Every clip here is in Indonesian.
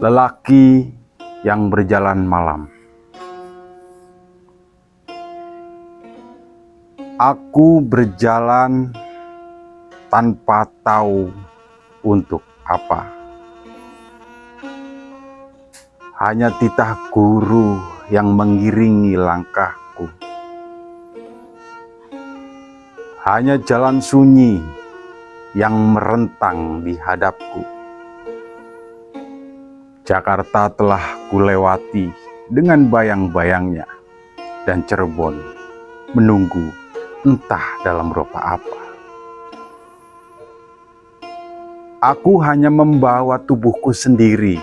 Lelaki yang berjalan malam. Aku berjalan tanpa tahu untuk apa. Hanya titah guru yang mengiringi langkahku. Hanya jalan sunyi yang merentang di hadapku. Jakarta telah kulewati dengan bayang-bayangnya, dan Cirebon menunggu entah dalam rupa apa. Aku hanya membawa tubuhku sendiri,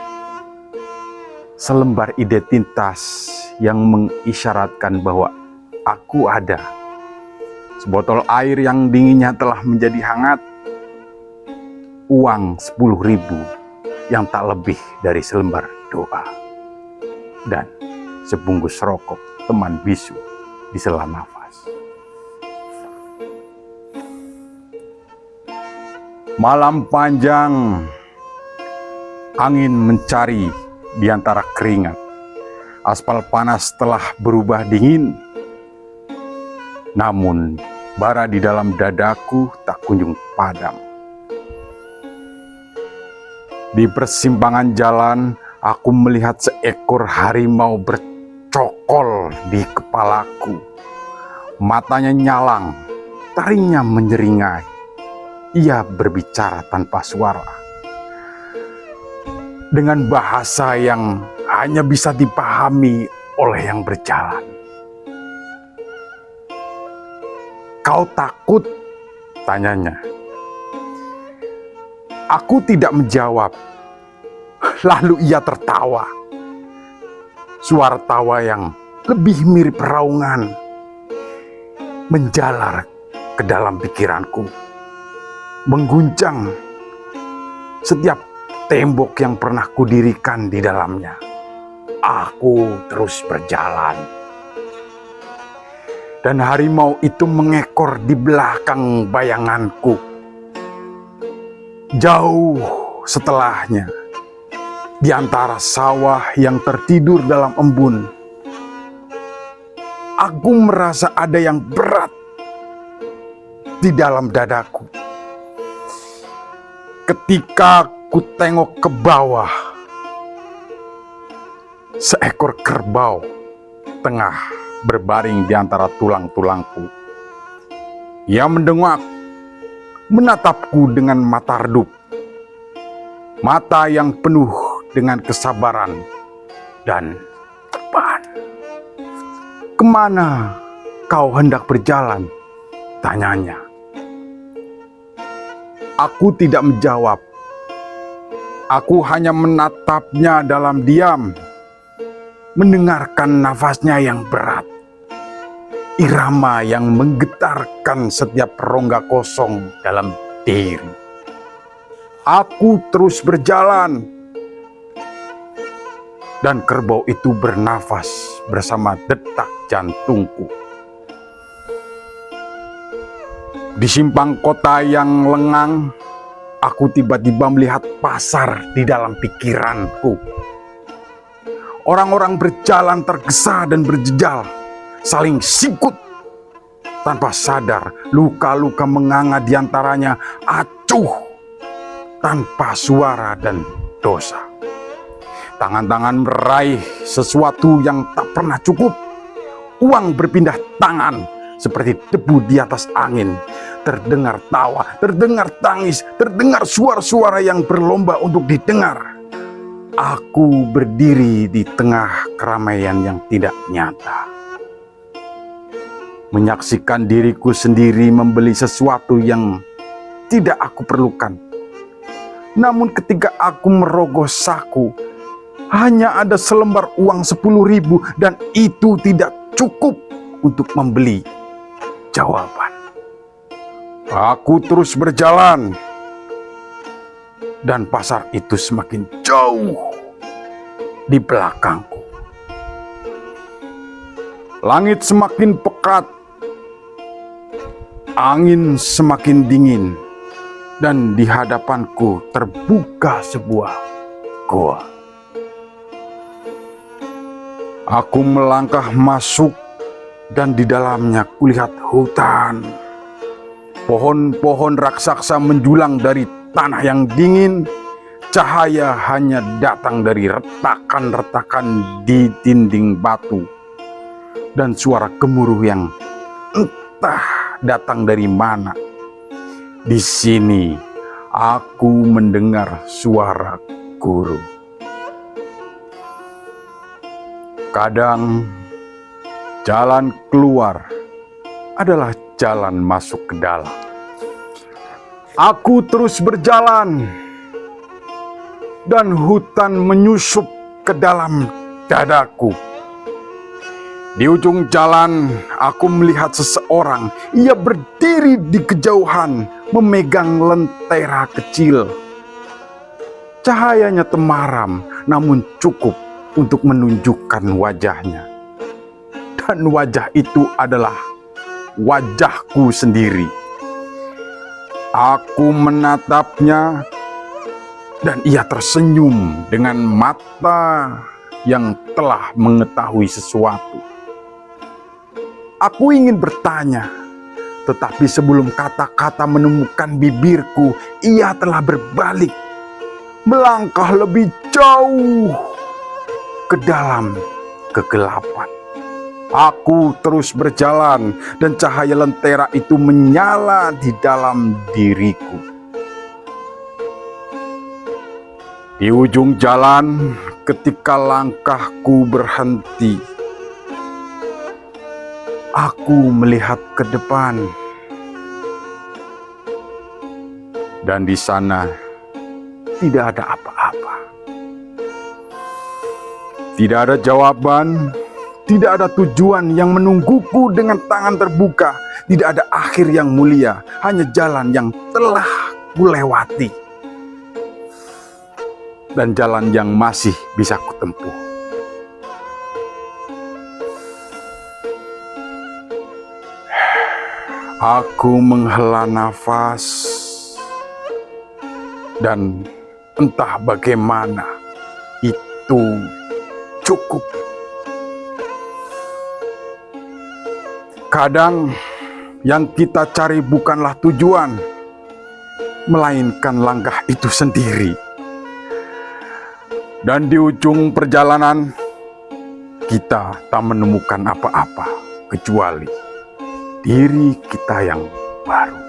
selembar identitas yang mengisyaratkan bahwa aku ada. Sebotol air yang dinginnya telah menjadi hangat, uang 10.000 yang tak lebih dari selembar doa, dan sebungkus rokok teman bisu di sela nafas. Malam panjang, angin mencari di antara keringat. Aspal panas telah berubah dingin, namun bara di dalam dadaku tak kunjung padam. Di persimpangan jalan, aku melihat seekor harimau bercokol di kepalaku. Matanya nyalang, taringnya menyeringai. Ia berbicara tanpa suara, dengan bahasa yang hanya bisa dipahami oleh yang berjalan. "Kau takut?" tanyanya. Aku tidak menjawab. Lalu ia tertawa. Suara tawa yang lebih mirip raungan menjalar ke dalam pikiranku, mengguncang setiap tembok yang pernah kudirikan di dalamnya. Aku terus berjalan, dan harimau itu mengekor di belakang bayanganku. Jauh setelahnya, di antara sawah yang tertidur dalam embun, aku merasa ada yang berat di dalam dadaku. Ketika ku tengok ke bawah, seekor kerbau tengah berbaring di antara tulang-tulangku. Ia mendongak, menatapku dengan mata redup, mata yang penuh dengan kesabaran dan beban. "Kemana kau hendak berjalan?" tanyanya. Aku tidak menjawab. Aku hanya menatapnya dalam diam, mendengarkan nafasnya yang berat, irama yang menggetarkan setiap rongga kosong dalam diri. Aku terus berjalan, dan kerbau itu bernafas bersama detak jantungku. Di simpang kota yang lengang, aku tiba-tiba melihat pasar di dalam pikiranku. Orang-orang berjalan tergesa dan berjejal, saling sikut. Tanpa sadar, luka-luka menganga di antaranya, acuh tanpa suara dan dosa. Tangan-tangan meraih sesuatu yang tak pernah cukup. Uang berpindah tangan seperti debu di atas angin. Terdengar tawa, terdengar tangis, terdengar suara-suara yang berlomba untuk didengar. Aku berdiri di tengah keramaian yang tidak nyata, menyaksikan diriku sendiri membeli sesuatu yang tidak aku perlukan. Namun ketika aku merogoh saku, hanya ada selembar uang 10.000, dan itu tidak cukup untuk membeli jawaban. Aku terus berjalan, dan pasar itu semakin jauh di belakangku. Langit semakin pekat, angin semakin dingin, dan di hadapanku terbuka sebuah goa. Aku melangkah masuk dan di dalamnya kulihat hutan. Pohon-pohon raksasa menjulang dari tanah yang dingin. Cahaya hanya datang dari retakan-retakan di dinding batu. Dan suara gemuruh yang entah datang dari mana. Di sini aku mendengar suara guru. Kadang jalan keluar adalah jalan masuk ke dalam. Aku terus berjalan dan hutan menyusup ke dalam dadaku. Di ujung jalan aku melihat seseorang. Ia berdiri di kejauhan memegang lentera kecil. Cahayanya temaram namun cukup untuk menunjukkan wajahnya. Dan wajah itu adalah wajahku sendiri. Aku menatapnya dan ia tersenyum dengan mata yang telah mengetahui sesuatu. Aku ingin bertanya, tetapi sebelum kata-kata menemukan bibirku, ia telah berbalik, melangkah lebih jauh ke dalam kegelapan. Aku terus berjalan dan cahaya lentera itu menyala di dalam diriku. Di ujung jalan, ketika langkahku berhenti, aku melihat ke depan. Dan di sana tidak ada apa-apa. Tidak ada jawaban, tidak ada tujuan yang menungguku dengan tangan terbuka. Tidak ada akhir yang mulia, hanya jalan yang telah kulewati. Dan jalan yang masih bisa kutempuh. Aku menghela nafas dan entah bagaimana itu cukup. Kadang yang kita cari bukanlah tujuan, melainkan langkah itu sendiri. Dan di ujung perjalanan, kita tak menemukan apa-apa kecuali diri kita yang baru.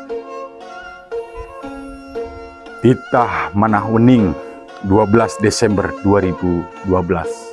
Titah Manahwening, 12 Desember 2012.